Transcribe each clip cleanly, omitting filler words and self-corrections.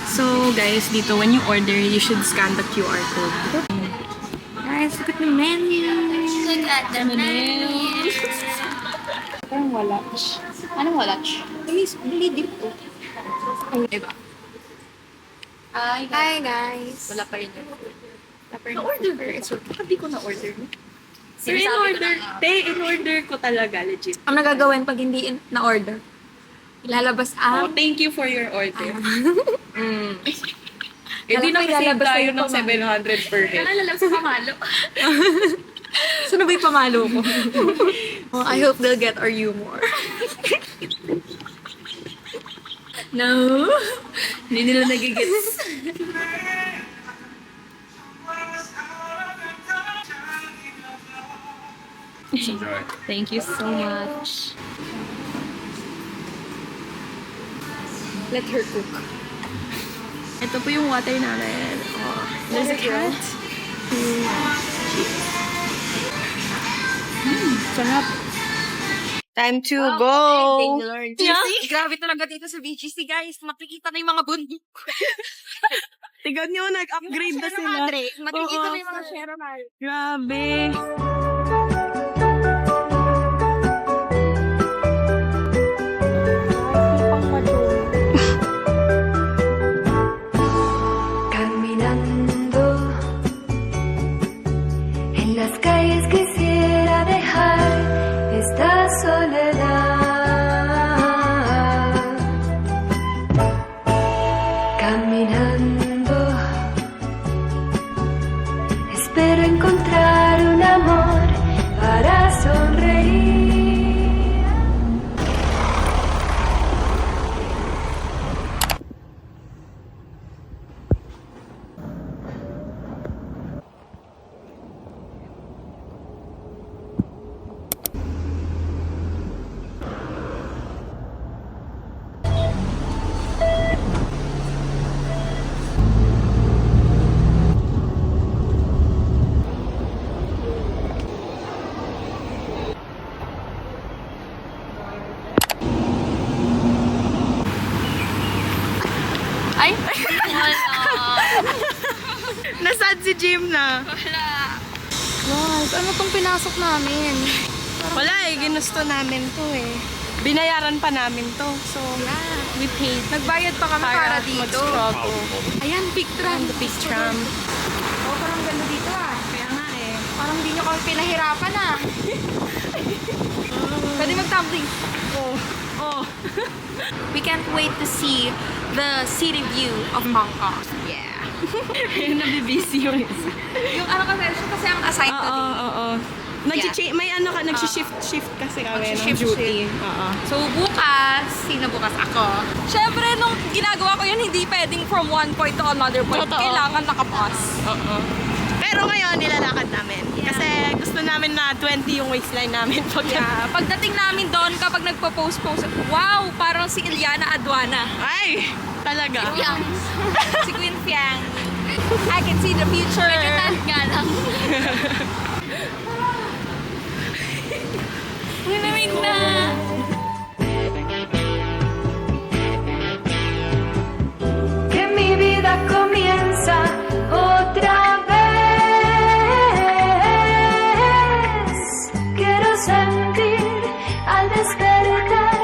So guys, dito when you order, you should scan the QR code. Guys, look at the menu. Look at the menu. Parang wala. Anong wala? Hindi dito. Ay, diba? Hi guys. Wala pa rin yun. Na-order ko. So, bakit di ko na-order? Sir, in-order ko talaga, legit. Ang nagagawin pag hindi na-order? Ilalabas Oh, ang... thank you for your order. Hindi Alam ko, na-save ilalabas tayo na ng yung 700 per head. Nalalabas sa pamalo. Saan na ba yung pamalo ko? Oh, I hope they'll get our humor. No. Hindi nila nagigits. Enjoy. Thank you so much. Let her cook. Ito po yung water namin. Oh, there's a cat. Sarap. Time to go! Thank you, Lord. GC, grabe talaga dito sa BGC, guys. Makikita na yung mga bundok. Tignan nyo, nag-upgrade na sila. Makikita na yung mga Sierra Madre. Grabe. Caminando en las calles quisiera dejar esta soledad. Caminando espero encontrar un amor para sonreír. Ay! Wala. Nasad si Jim na. Wala. Guys, ano tong pinasok namin? Wala eh, ginusto namin to eh. Binayaran pa namin to. So, Yeah. we paid Nagbayad pa kami para dito. mag-struggle. Ayan, big tram. The big tram. Oh, parang ganda dito ah. Kaya nga eh. Parang hindi nyo kami pinahirapan ah. Pwede mag-tumbling. Oh. Oh. We can't wait to see the city view of Hong Kong. Yeah. Nabibisi yung isa. Yung ano kasi, siya kasi ang assigned to Oo, dito. oo. May ano ka, nag-shift kasi kami ng Mag-shift duty. shift. Oo. So bukas, sino bukas? Ako. Siyempre, nung ginagawa ko yun, hindi pwedeng from one point to another point. Totoo. Kailangan nakapas. Oo. Pero ngayon, nilalakad namin. Yeah. Kasi gusto namin na 20 yung waistline namin. Yeah. Pagdating namin doon, kapag nagpo-post, wow, parang si Iliana Aduana. Ay! Talaga. Fiang. Si Queen Fiang. I can see the future. Medyo tant nga lang. Malamig na. Que mi vida comienza otra vez. Quiero sentir al despertar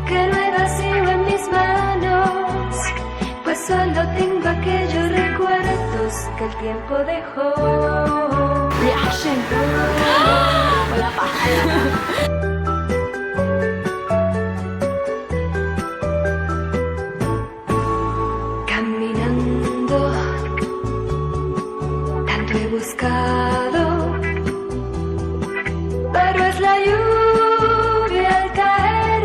que no hay vacío en mis manos, pues solo tengo aquellos recuerdos que el tiempo dejó. Reaction. Wala pa. Caminando, tanto he buscado, pero es la lluvia al caer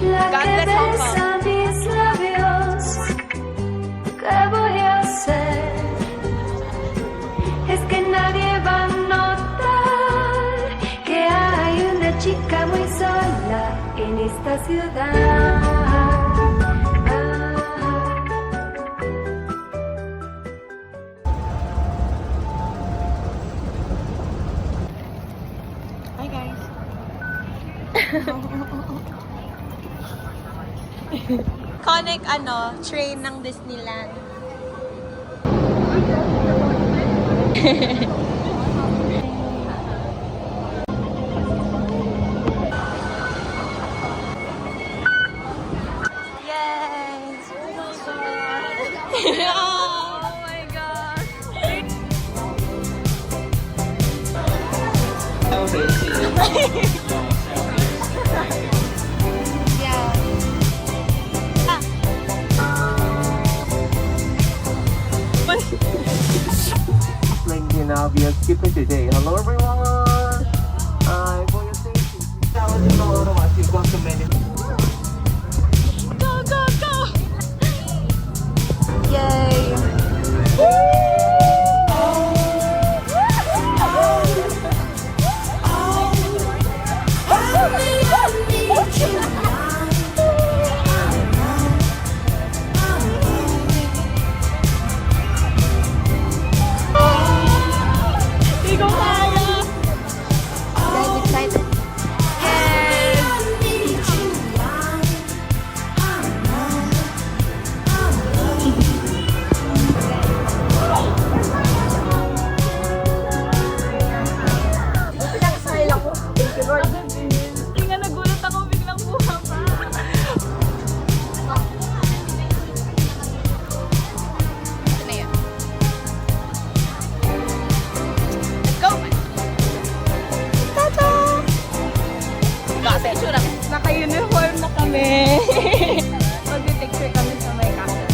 la God que bless Hong Kong. besa mis labios. ¿Qué voy a hacer? Es que nadie va a esta ciudad. Hi guys. Connect train ng Disneyland. Yes! Oh my gosh. LinkedIn obvious. Keep it today. Hello everyone. Hi, for your safety. Challenge the auto as you've got so many. Go, go, go! Yay! Hindi ko kaya! Guys, excited? Hindi nga nagulat ako, biglang bumaba. Ito na yun. Let's go! Tata! Kasi itsura. Naka-uniform na kami. Mag-picture kami sa may castle.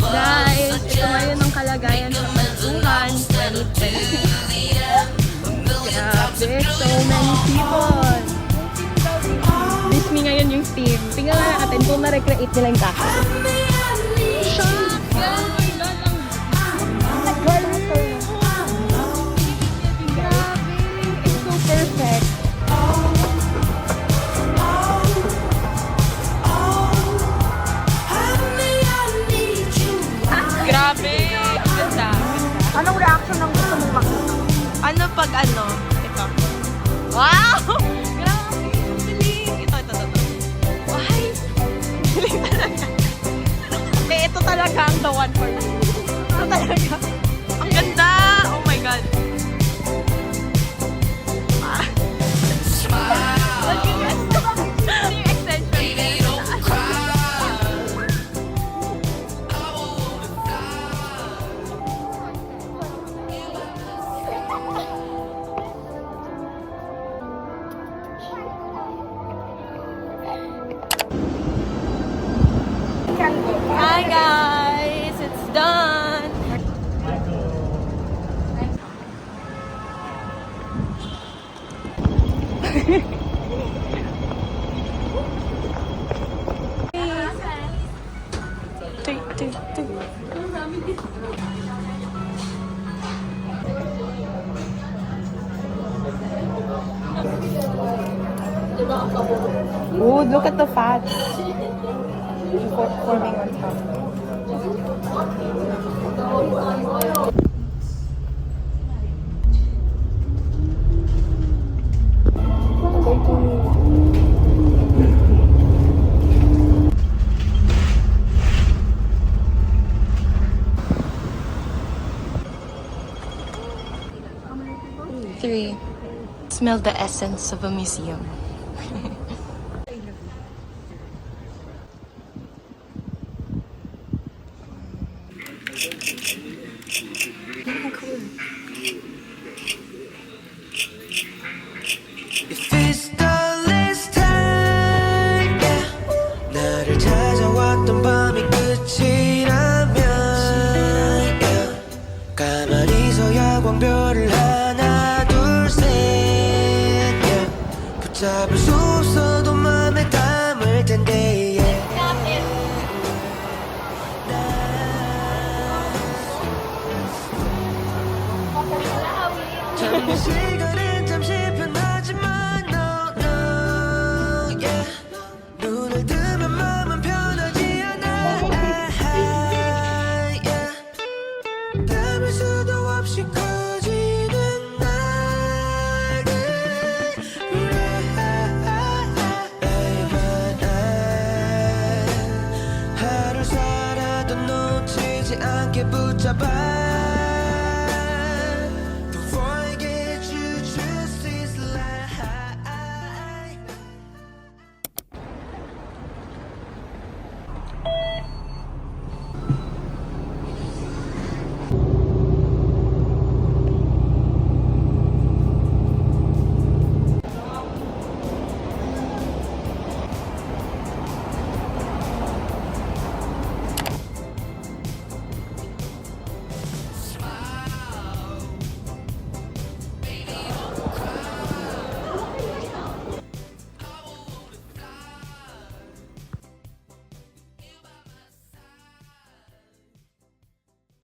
Guys, ito ngayon ang kalagayan sa Pagsuhan 2010. Grabe, so many people. Disney ngayon yung theme. Tingnan na natin kung na-recreate nila yung castle. Grabe, it's so perfect. Grabe! Ganda. Anong reaction ng gusto mong makita? Ano pag ano? Ito. Wow! Grabe! Ang galing! Ito. Ay! Ang galing talaga. Ito talaga ang the one for me. Ito talaga. Ang ganda! Oh my God! Yung extension. Hi guys! It's done! Oh, look at the fats forming on top. Three. Smell the essence of a museum. If it's the last time, yeah. 나를 찾아왔던 밤이 끝이라면, yeah. 가만히 서야 광별을 하나 둘 셋, yeah. 붙잡아 시간은 잠시 편하지만 no no yeah 눈을 뜨면 마음은 편하지 않아 yeah 담을 수도 없이 커지는 날들 하루 살아도 놓치지 않게 붙잡아